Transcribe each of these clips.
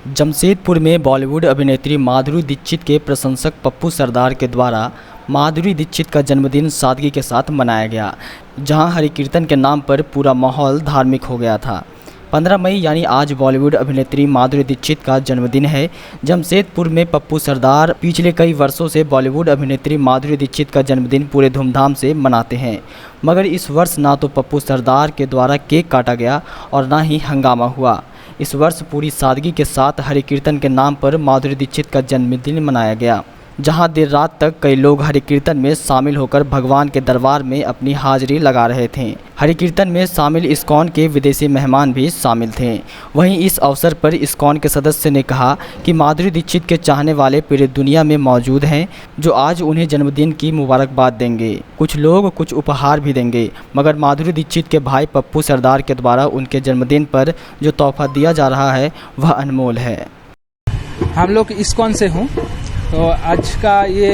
जमशेदपुर में बॉलीवुड अभिनेत्री माधुरी दीक्षित के प्रशंसक पप्पू सरदार के द्वारा माधुरी दीक्षित का जन्मदिन सादगी के साथ मनाया गया, जहां हरि कीर्तन के नाम पर पूरा माहौल धार्मिक हो गया था। 15 मई यानी आज बॉलीवुड अभिनेत्री माधुरी दीक्षित का जन्मदिन है। जमशेदपुर में पप्पू सरदार पिछले कई वर्षों से बॉलीवुड अभिनेत्री माधुरी दीक्षित का जन्मदिन पूरे धूमधाम से मनाते हैं, मगर इस वर्ष ना तो पप्पू सरदार के द्वारा केक काटा गया और ना ही हंगामा हुआ। इस वर्ष पूरी सादगी के साथ हरि कीर्तन के नाम पर माधुरी दीक्षित का जन्मदिन मनाया गया, जहां देर रात तक कई लोग हरि कीर्तन में शामिल होकर भगवान के दरबार में अपनी हाजिरी लगा रहे थे। हरि कीर्तन में शामिल इस्कॉन के विदेशी मेहमान भी शामिल थे। वहीं इस अवसर पर इस्कॉन के सदस्य ने कहा कि माधुरी दीक्षित के चाहने वाले पूरी दुनिया में मौजूद हैं, जो आज उन्हें जन्मदिन की मुबारकबाद देंगे। कुछ लोग कुछ उपहार भी देंगे, मगर माधुरी दीक्षित के भाई पप्पू सरदार के द्वारा उनके जन्मदिन पर जो तोहफा दिया जा रहा है वह अनमोल है। हम लोग इस्कॉन से हूँ, तो आज का ये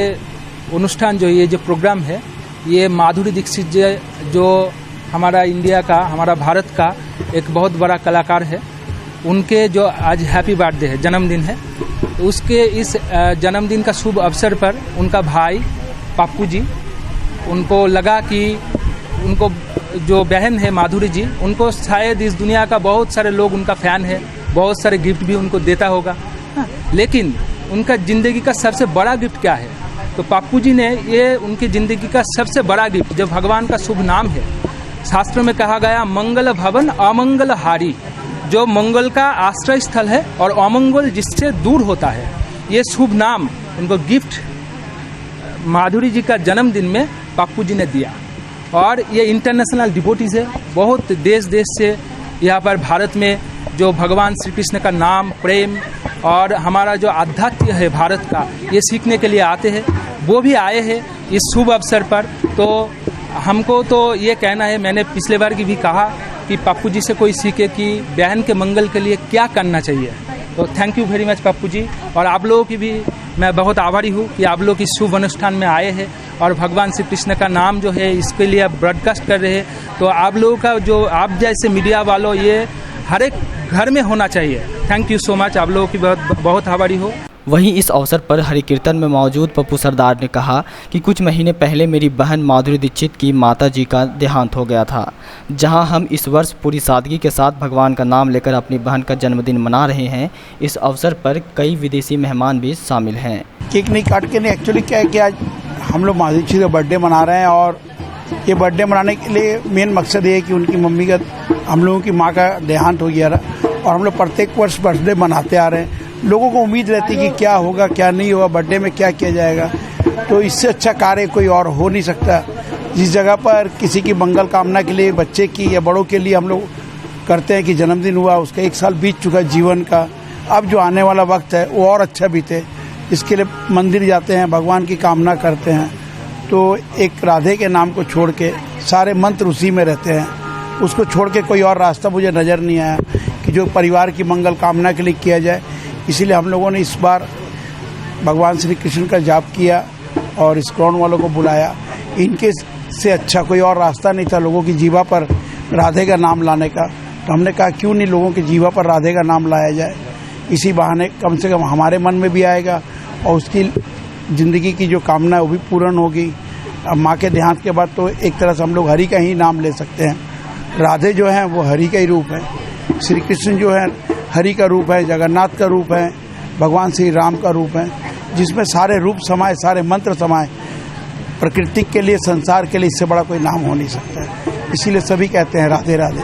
अनुष्ठान ये जो प्रोग्राम है, ये माधुरी दीक्षित जो हमारा इंडिया का, हमारा भारत का एक बहुत बड़ा कलाकार है, उनके जो आज हैप्पी बर्थडे है, जन्मदिन है। तो उसके इस जन्मदिन का शुभ अवसर पर उनका भाई पप्पू जी, उनको लगा कि उनको जो बहन है माधुरी जी, उनको शायद इस दुनिया का बहुत सारे लोग उनका फ़ैन है, बहुत सारे गिफ्ट भी उनको देता होगा, लेकिन उनका ज़िंदगी का सबसे बड़ा गिफ्ट क्या है? तो पप्पू जी ने ये उनकी ज़िंदगी का सबसे बड़ा गिफ्ट, जब भगवान का शुभ नाम है, शास्त्र में कहा गया मंगल भवन अमंगल हारी, जो मंगल का आश्रय स्थल है और अमंगल जिससे दूर होता है, ये शुभ नाम उनको गिफ्ट माधुरी जी का जन्मदिन में पप्पू जी ने दिया। और ये इंटरनेशनल डिवोटीज है, बहुत देश देश से यहाँ पर भारत में जो भगवान श्री कृष्ण का नाम, प्रेम और हमारा जो आध्यात्म है भारत का, ये सीखने के लिए आते हैं। वो भी आए हैं इस शुभ अवसर पर। तो हमको तो ये कहना है, मैंने पिछले बार की भी कहा कि पप्पू जी से कोई सीखे कि बहन के मंगल के लिए क्या करना चाहिए। तो thank you very much Pappu ji, और आप लोगों की भी मैं बहुत आभारी हूँ कि आप लोग इस शुभ अनुष्ठान में आए हैं और भगवान श्री कृष्ण का नाम जो है इसके लिए ब्रॉडकास्ट कर रहे हैं। तो आप लोगों का जो आप जैसे मीडिया वालों, ये हर एक घर में होना चाहिए। थैंक यू सो मच, आप लोगों की बहुत आभारी हो। वहीं इस अवसर पर हरि कीर्तन में मौजूद पप्पू सरदार ने कहा कि कुछ महीने पहले मेरी बहन माधुरी दीक्षित की माता जी का देहांत हो गया था, जहां हम इस वर्ष पूरी सादगी के साथ भगवान का नाम लेकर अपनी बहन का जन्मदिन मना रहे हैं। इस अवसर पर कई विदेशी मेहमान भी शामिल हैं। केक नहीं काट के नहीं, एक्चुअली क्या है कि आज हम लोग माधुरी दीक्षित का बर्थडे मना रहे हैं, और ये बर्थडे मनाने के लिए मेन मकसद ये है कि उनकी मम्मी का, हम लोगों की माँ का देहांत हो गया था, और हम लोग प्रत्येक वर्ष बर्थडे मनाते आ रहे हैं। लोगों को उम्मीद रहती है कि क्या होगा क्या नहीं होगा, बर्थडे में क्या किया जाएगा। तो इससे अच्छा कार्य कोई और हो नहीं सकता। जिस जगह पर किसी की मंगल कामना के लिए, बच्चे की या बड़ों के लिए हम लोग करते हैं कि जन्मदिन हुआ, उसका 1 साल बीत चुका जीवन का, अब जो आने वाला वक्त है वो और अच्छा बीते, इसके लिए मंदिर जाते हैं, भगवान की कामना करते हैं। तो एक राधे के नाम को छोड़ के सारे मंत्र उसी में रहते हैं, उसको छोड़ के कोई और रास्ता मुझे नज़र नहीं आया कि जो परिवार की मंगल कामना के लिए किया जाए। इसीलिए हम लोगों ने इस बार भगवान श्री कृष्ण का जाप किया और इस्कॉन वालों को बुलाया। इनके से अच्छा कोई और रास्ता नहीं था लोगों की जीवा पर राधे का नाम लाने का। तो हमने कहा क्यों नहीं लोगों की जीवा पर राधे का नाम लाया जाए, इसी बहाने कम से कम हमारे मन में भी आएगा और उसकी ज़िंदगी की जो कामना है वो भी पूर्ण होगी। अब माँ के देहांत के बाद तो एक तरह से हम लोग हरि का ही नाम ले सकते हैं। राधे जो है वो हरि का ही रूप है, श्री कृष्ण जो है हरि का रूप है, जगन्नाथ का रूप है, भगवान श्री राम का रूप है, जिसमें सारे रूप समाये, सारे मंत्र समाये। प्रकृति के लिए, संसार के लिए इससे बड़ा कोई नाम हो नहीं सकता है। इसीलिए सभी कहते हैं राधे राधे।